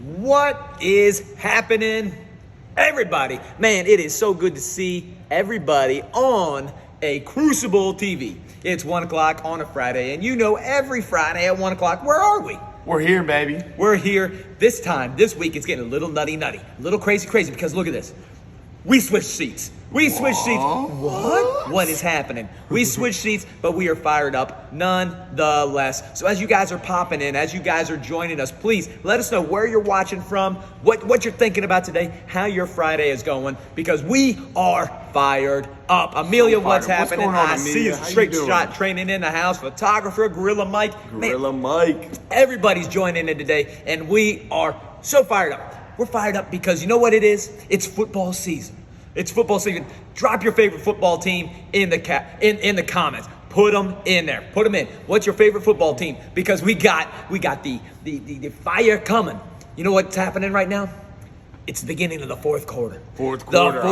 What is happening, everybody? Man, it is so good to see everybody on a Crucible TV. It's 1 o'clock on a Friday, and you know every Friday at 1 o'clock, where are we? We're here, baby. We're here. This time, this week, it's getting a little nutty, a little crazy, because look at this. We switched seats. What is happening? We switched seats, but we are fired up nonetheless. So as you guys are popping in, as you guys are joining us, please let us know where you're watching from, what you're thinking about today, how your Friday is going, because we are fired up. Amelia, what's happening? Going on, I Amelia? see a How straight you doing? shot training in the house. Photographer, Gorilla Mike. Mike. Everybody's joining in today, and we are so fired up. We're fired up because you know what it is? It's football season. It's football season. Drop your favorite football team in the comments. Put them in there. Put them in. What's your favorite football team? Because we got the fire coming. You know what's happening right now? It's the beginning of the fourth quarter. October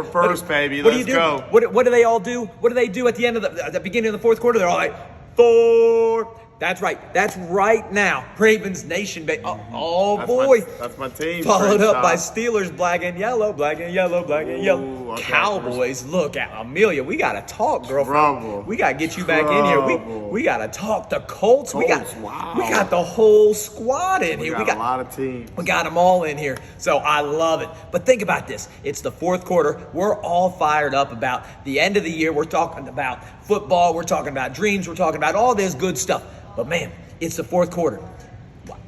1st, baby. Let's go. What do they all do? What do they do at the end of the beginning of the fourth quarter? They're all like, Thor. That's right. That's right now. Ravens Nation, baby. That's my team. Followed up by Steelers, black and yellow. Okay, Cowboys, look at Amelia. We got to talk, girlfriend. Trouble. We got to get you back in here. We got to talk. The Colts. We got the whole squad in here. We got a lot of teams. We got them all in here. So I love it. But think about this. It's the fourth quarter. We're all fired up about the end of the year. We're talking about football. We're talking about dreams. We're talking about all this good stuff. But man, it's the fourth quarter.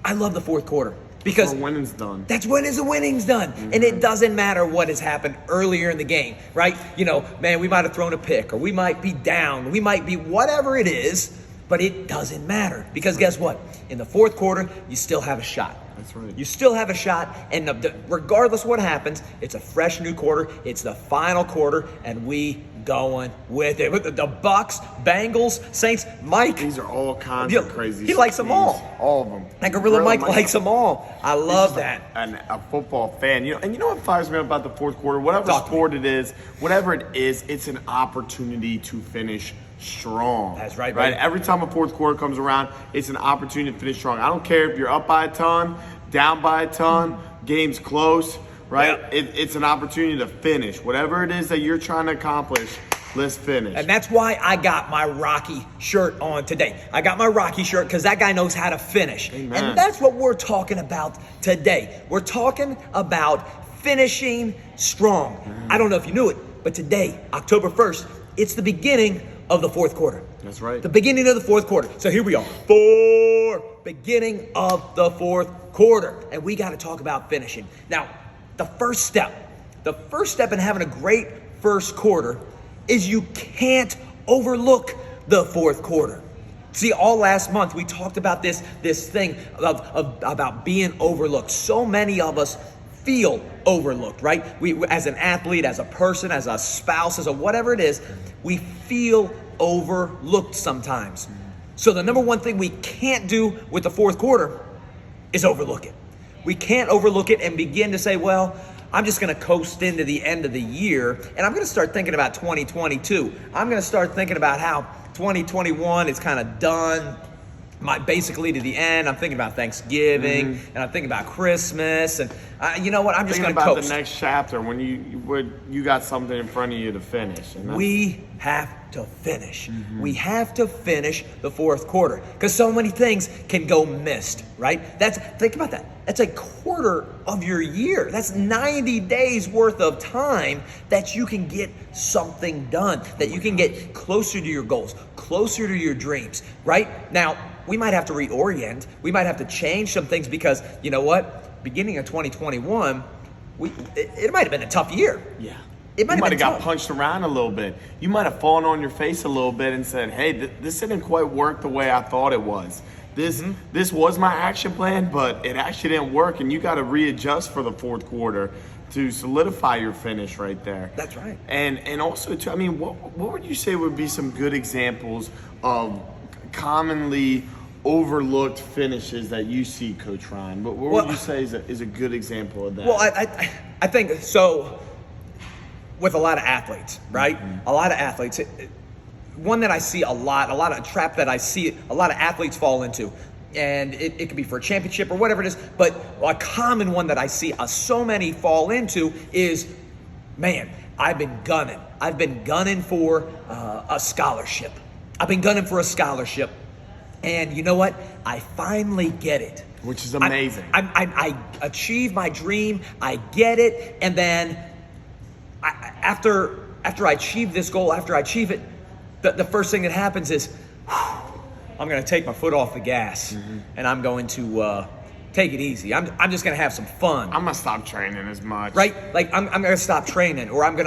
I love the fourth quarter because when winning's done. That's when the winning's done. And it doesn't matter what has happened earlier in the game, right? You know, man, we might have thrown a pick or we might be down. We might be whatever it is, but it doesn't matter because guess what? In the fourth quarter, you still have a shot. That's right. You still have a shot, and regardless what happens, it's a fresh new quarter. It's the final quarter, and we going with it. With the Bucks, Bengals, Saints, Mike. These are all kinds of crazy. He likes them all. All of them. And Gorilla Mike likes them all. I love that. A football fan, and you know what fires me up about the fourth quarter? Whatever it is, it's an opportunity to finish strong. That's right, right? Baby. Every time a fourth quarter comes around, it's an opportunity to finish strong. I don't care if you're up by a ton, down by a ton, game's close, right? Yeah. It's an opportunity to finish. Whatever it is that you're trying to accomplish, let's finish. And that's why I got my Rocky shirt on today. I got my Rocky shirt because that guy knows how to finish. Amen. And that's what we're talking about today. We're talking about finishing strong. I don't know if you knew it, but today, October 1st, it's the beginning of the fourth quarter. That's right. The beginning of the fourth quarter. So here we are. Beginning of the fourth quarter. And we got to talk about finishing. Now, the first step in having a great first quarter is you can't overlook the fourth quarter. See, all last month we talked about this thing about being overlooked. So many of us feel overlooked, right? We, as an athlete, as a person, as a spouse, as a whatever it is, we feel overlooked sometimes. So the number one thing we can't do with the fourth quarter is overlook it. We can't overlook it and begin to say, well, I'm just going to coast into the end of the year and I'm going to start thinking about 2022. I'm going to start thinking about how 2021 is kind of done. Basically to the end. I'm thinking about Thanksgiving and I'm thinking about Christmas and you know what? I'm just going to coast. About the next chapter when you got something in front of you to finish. We have to finish. We have to finish the fourth quarter because so many things can go missed, right? Think about that. That's a quarter of your year. That's 90 days worth of time that you can get something done, that you can get closer to your goals, closer to your dreams, right? Now, we might have to reorient. We might have to change some things because, you know what? Beginning of 2021, it might have been a tough year. Yeah. You might have got punched around a little bit. You might have fallen on your face a little bit and said, hey, this didn't quite work the way I thought it was. This was my action plan, but it actually didn't work, and you got to readjust for the fourth quarter to solidify your finish right there. That's right. And also, too, I mean, what would you say would be some good examples of commonly overlooked finishes that you see, Coach Ryan? What would you say is a good example of that? Well, I think so. With a lot of athletes, right? A lot of athletes. One that I see a lot of trap that I see a lot of athletes fall into. and it could be for a championship or whatever it is. But a common one that I see so many fall into is, man, I've been gunning. I've been gunning for a scholarship. I've been gunning for a scholarship. And you know what? I finally get it. Which is amazing. I achieve my dream. I get it. And then after I achieve this goal, after I achieve it, the first thing that happens is, I'm going to take my foot off the gas, and I'm going to take it easy. I'm just going to have some fun. I'm going to stop training as much. Right? Like I'm going to stop training, or I'm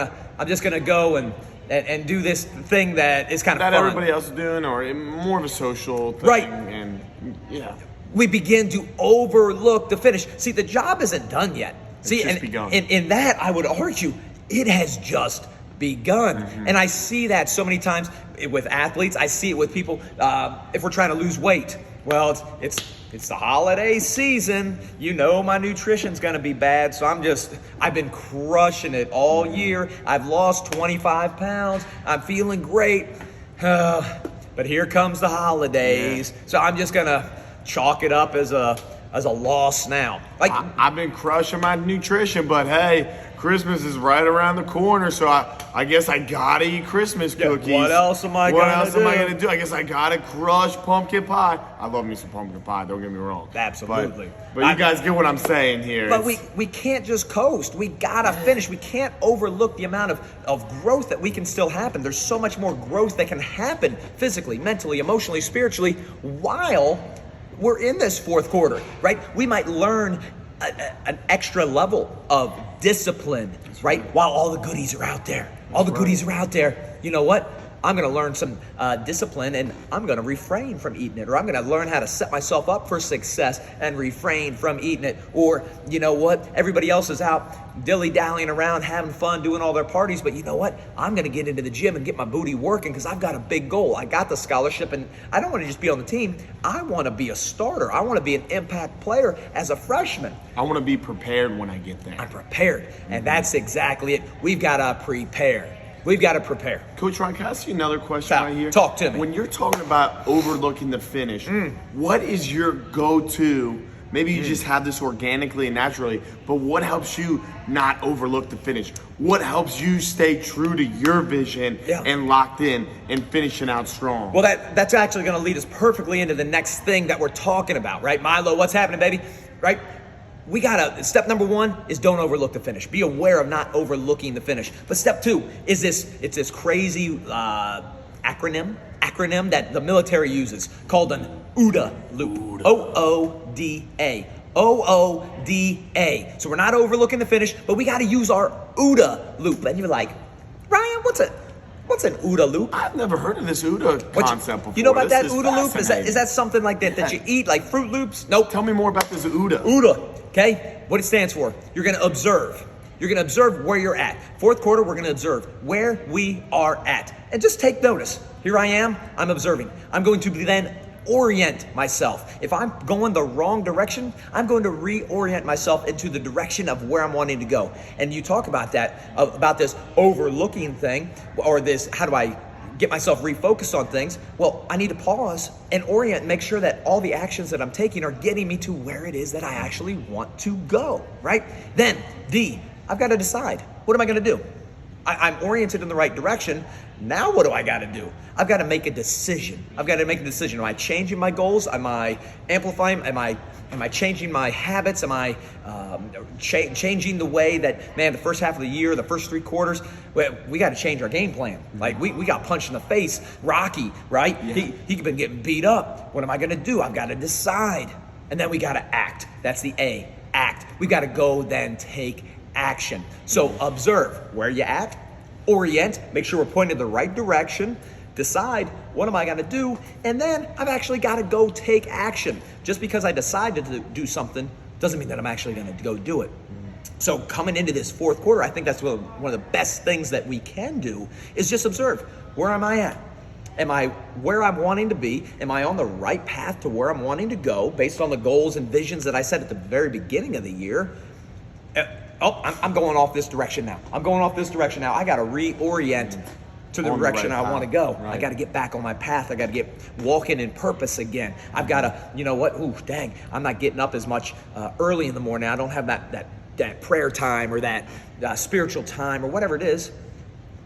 just going to go and do this thing that is kind of fun. That everybody else is doing, or more of a social thing. Right. And yeah. We begin to overlook the finish. See, the job isn't done yet. See, just begun. In that, I would argue, it has just begun. And I see that so many times with athletes. I see it with people. If we're trying to lose weight, well, it's the holiday season. You know, my nutrition's going to be bad, so I've been crushing it all year. I've lost 25 pounds. I'm feeling great. But here comes the holidays, so I'm just going to chalk it up as a loss now. Like I've been crushing my nutrition, but hey, Christmas is right around the corner, so I guess I gotta eat Christmas cookies. What else am I gonna do? I guess I gotta crush pumpkin pie. I love me some pumpkin pie, don't get me wrong. Absolutely. But you guys get what I'm saying here. But we can't just coast. We gotta finish. We can't overlook the amount of growth that we can still happen. There's so much more growth that can happen physically, mentally, emotionally, spiritually, while we're in this fourth quarter, right? We might learn an extra level of discipline, right? While all the goodies are out there. All the goodies are out there. You know what? I'm going to learn some discipline, and I'm going to refrain from eating it, or I'm going to learn how to set myself up for success and refrain from eating it. Or, you know what? Everybody else is out dilly-dallying around, having fun, doing all their parties, but you know what? I'm going to get into the gym and get my booty working because I've got a big goal. I got the scholarship, and I don't want to just be on the team. I want to be a starter. I want to be an impact player as a freshman. I want to be prepared when I get there. I'm prepared, and that's exactly it. We've got to prepare. We've got to prepare. Coach Ryan, can I ask you another question right here? Talk to me. When you're talking about overlooking the finish, what is your go-to? Maybe you just have this organically and naturally, but what helps you not overlook the finish? What helps you stay true to your vision and locked in and finishing out strong? Well, that's actually going to lead us perfectly into the next thing that we're talking about, right? Milo, what's happening, baby? Right? We step number one is don't overlook the finish. Be aware of not overlooking the finish. But step two is it's this crazy acronym that the military uses called an OODA loop. O-O-D-A. O-O-D-A. So we're not overlooking the finish, but we got to use our OODA loop. And you're like, Ryan, what's an OODA loop? I've never heard of this OODA concept before. You know about that OODA loop? Is that something like that you eat, like Fruit Loops? Nope. Tell me more about this OODA. OODA. Okay, what it stands for. You're going to observe. You're going to observe where you're at. Fourth quarter, we're going to observe where we are at. And just take notice. Here I am, I'm observing. I'm going to then orient myself. If I'm going the wrong direction, I'm going to reorient myself into the direction of where I'm wanting to go. And you talk about that, about this overlooking thing, or this, how do I get myself refocused on things? Well, I need to pause and orient and make sure that all the actions that I'm taking are getting me to where it is that I actually want to go, right? Then, D, I've got to decide. What am I going to do? I'm oriented in the right direction. Now what do I got to do? I've got to make a decision. Am I changing my goals? Am I amplifying? Am I changing my habits? Am I changing the way that, man, the first half of the year, the first three quarters, we got to change our game plan. Like we got punched in the face. Rocky, right? Yeah. He been getting beat up. What am I going to do? I've got to decide. And then we got to act. That's the A, act. We got to go then take action. So observe where you at, orient, make sure we're pointing in the right direction, decide what am I going to do, and then I've actually got to go take action. Just because I decided to do something doesn't mean that I'm actually going to go do it. So coming into this fourth quarter, I think that's one of the best things that we can do is just observe, where am I at? Am I where I'm wanting to be? Am I on the right path to where I'm wanting to go based on the goals and visions that I set at the very beginning of the year? I'm going off this direction now. I got to reorient to the On the direction right I want to path. go. I Right. got to get back on my path. I got to get walking in purpose again. I've got to, you know what? Ooh, dang, I'm not getting up as much early in the morning. I don't have that prayer time or that spiritual time or whatever it is.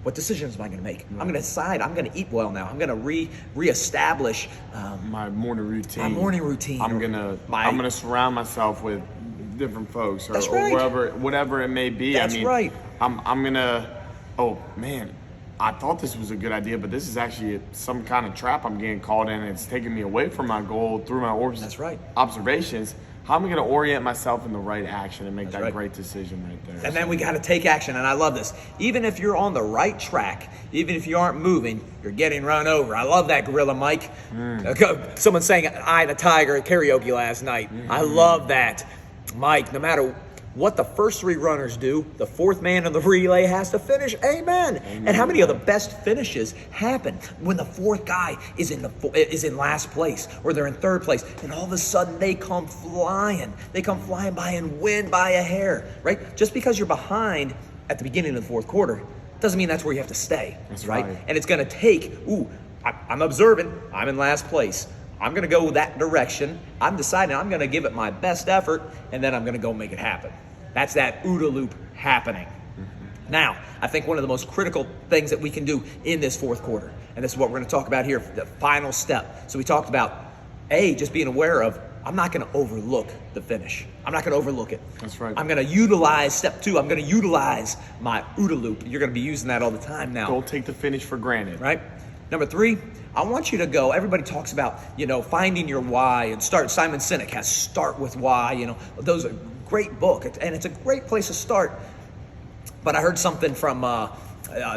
What decisions am I going to make? I'm going to decide. I'm going to eat well now. I'm going to reestablish My morning routine. my morning routine. I'm gonna surround myself with different folks, or, That's or right. whatever it may be. That's right. I'm gonna. Oh man, I thought this was a good idea, but this is actually some kind of trap I'm getting caught in. It's taking me away from my goal through my That's right. observations. How am I going to orient myself in the right action and make That's that right. great decision right there? And then we got to take action. And I love this. Even if you're on the right track, even if you aren't moving, you're getting run over. I love that, Gorilla Mike. Someone sang "I the Tiger" at karaoke last night. I love that. Mike, no matter what the first three runners do, the fourth man in the relay has to finish. Amen. And how many of the best finishes happen when the fourth guy is in last place, or they're in third place, and all of a sudden they come flying. They come flying by and win by a hair, right? Just because you're behind at the beginning of the fourth quarter doesn't mean that's where you have to stay, That's right? right. And it's going to take, I'm observing, I'm in last place. I'm going to go that direction. I'm deciding I'm going to give it my best effort, and then I'm going to go make it happen. That's that OODA loop happening. Now, I think one of the most critical things that we can do in this fourth quarter, and this is what we're going to talk about here, the final step. So we talked about, just being aware of, I'm not going to overlook the finish. I'm not going to overlook it. That's right. I'm going to utilize step 2. I'm going to utilize my OODA loop. You're going to be using that all the time now. Don't take the finish for granted. Right? Number 3, I want you to go, everybody talks about, finding your why, and Simon Sinek has Start With Why, those are great book, and it's a great place to start. But I heard something from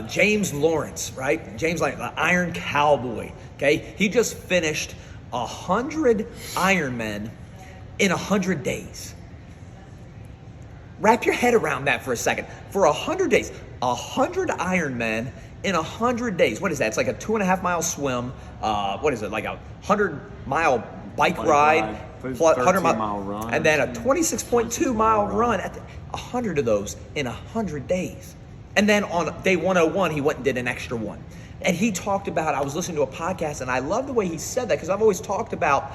James Lawrence, right? James, like the Iron Cowboy, okay? He just finished 100 Ironmen in 100 days. Wrap your head around that for a second. For 100 days, 100 Ironmen in 100 days. What is that? It's like a 2.5 mile swim. What is it? Like a 100-mile bike ride. Plus 13-mile run. And then a 26.2 mile run. 100 of those in 100 days. And then on day 101, he went and did an extra one. And he talked about, I was listening to a podcast, and I love the way he said that, because I've always talked about,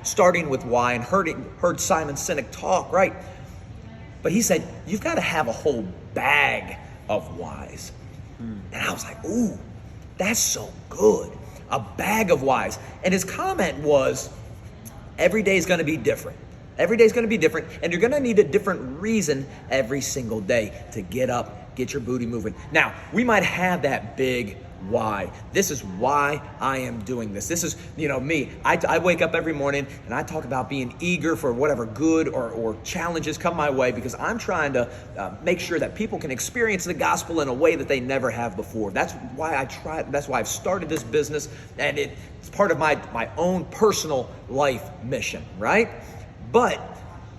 starting with why, and heard Simon Sinek talk, right? But he said, you've got to have a whole bag of whys. And I was like, ooh, that's so good. A bag of whys. And his comment was, every day is going to be different. Every day is going to be different, and you're going to need a different reason every single day to get up, get your booty moving. Now, we might have that big why. This is why I am doing this. This is, me. I wake up every morning and I talk about being eager for whatever good or challenges come my way, because I'm trying to make sure that people can experience the gospel in a way that they never have before. That's why that's why I've started this business, and it's part of my own personal life mission, right? But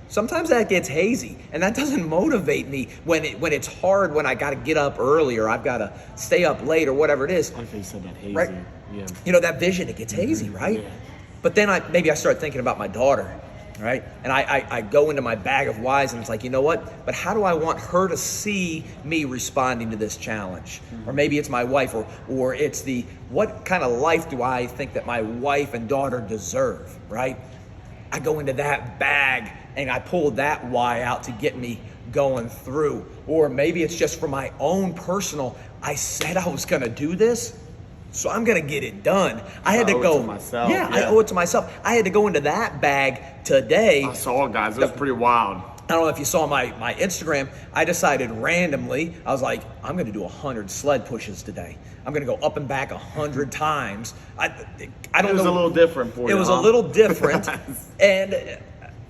sometimes that gets hazy, and that doesn't motivate me when it's hard, when I got to get up early, or I've got to stay up late, or whatever it is. I think you said that hazy. Right? Yeah. That vision, it gets hazy, right? Yeah. But then maybe I start thinking about my daughter, right? And I go into my bag of whys, and it's like, you know what? But how do I want her to see me responding to this challenge? Or maybe it's my wife, or it's what kind of life do I think that my wife and daughter deserve, right? I go into that bag and I pull that why out to get me going through. Or maybe it's just for my own personal, I said I was going to do this, so I'm going to get it done. I had to go. It to myself. Yeah, I owe it to myself. I had to go into that bag today. I saw it, guys. It was pretty wild. I don't know if you saw my Instagram. I decided randomly, I was like, I'm going to do 100 sled pushes today. I'm going to go up and back 100 times. I don't know. It was a little different for you. It was a little different. And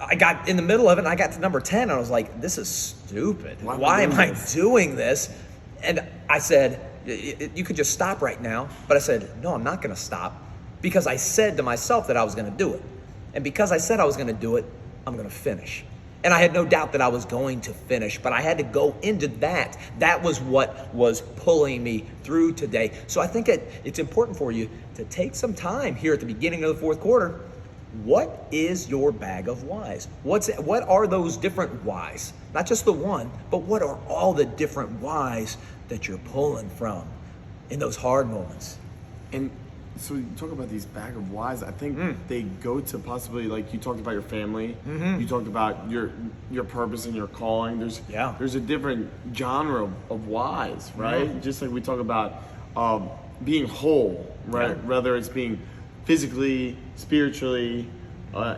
I got in the middle of it, and I got to number 10, and I was like, this is stupid. Why am I doing this? And I said, you could just stop right now. But I said, no, I'm not going to stop, because I said to myself that I was going to do it. And because I said I was going to do it, I'm going to finish. And I had no doubt that I was going to finish, but I had to go into that. That was what was pulling me through today. So I think it's important for you to take some time here at the beginning of the fourth quarter. What is your bag of whys? What are those different whys? Not just the one, but what are all the different whys that you're pulling from? in those hard moments. And so you talk about these bag of whys. I think they go to possibly, like you talked about your family. You talked about your purpose and your calling. There's a different genre of whys, right? Just like we talk about being whole, right? Yeah. Whether it's being physically, spiritually,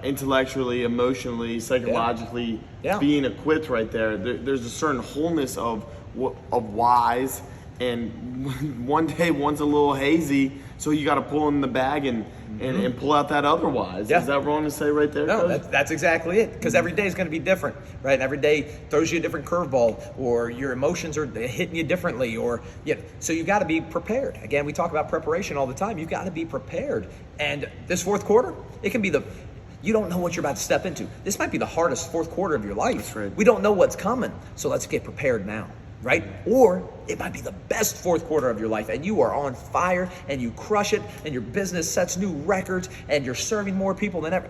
intellectually, emotionally, psychologically, being equipped right there. There's a certain wholeness of whys. And one day, one's a little hazy, so you got to pull in the bag and pull out that otherwise. Yeah. Is that wrong to say right there? No, Coach? that's exactly it. Because every day is going to be different, right? And every day throws you a different curveball, or your emotions are hitting you differently, or so you got to be prepared. Again, we talk about preparation all the time. You've got to be prepared. And this fourth quarter, it can be you don't know what you're about to step into. This might be the hardest fourth quarter of your life. That's right. We don't know what's coming, so let's get prepared now. Right? Or it might be the best fourth quarter of your life and you are on fire and you crush it and your business sets new records and you're serving more people than ever.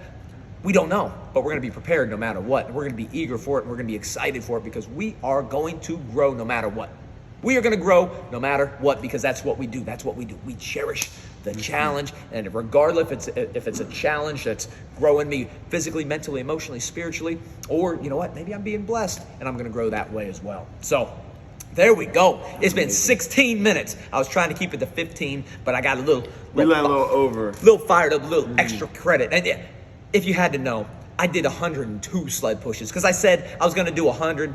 We don't know, but we're going to be prepared no matter what. We're going to be eager for it. And we're going to be excited for it because we are going to grow no matter what. We are going to grow no matter what because that's what we do. That's what we do. We cherish the challenge, and regardless if it's a challenge that's growing me physically, mentally, emotionally, spiritually, or you know what, maybe I'm being blessed and I'm going to grow that way as well. So there we go. It's been 16 minutes. I was trying to keep it to 15, but I got a little over. Little fired up, a little extra credit. And if you had to know, I did 102 sled pushes because I said I was going to do 100.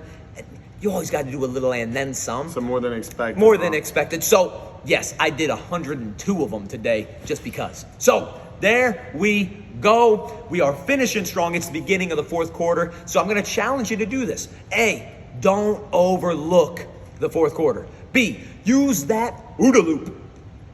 You always got to do a little and then some. So more than expected. More than expected. So yes, I did 102 of them today just because. So there we go. We are finishing strong. It's the beginning of the fourth quarter. So I'm going to challenge you to do this. A, don't overlook the fourth quarter. B, use that OODA loop.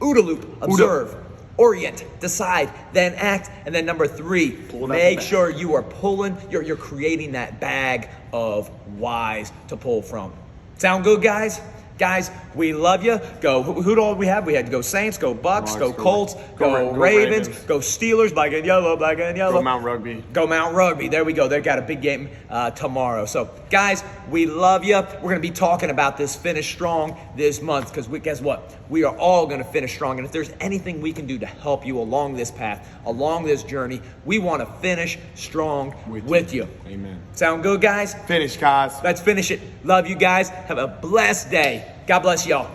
OODA loop. Observe, orient, decide, then act. And then number 3, make sure you are pulling, you're creating that bag of whys to pull from. Sound good, guys? Guys, we love you. Go. Who all we have? We had to go Saints, go Bucks, go Colts, go Ravens, go Steelers, black and yellow, black and yellow. Go Mount Rugby. Go Mount Rugby. There we go. They've got a big game tomorrow. So, guys, we love you. We're going to be talking about this finish strong this month because guess what? We are all going to finish strong. And if there's anything we can do to help you along this path, along this journey, we want to finish strong with you. Amen. Sound good, guys? Finish, guys. Let's finish it. Love you guys. Have a blessed day. God bless y'all.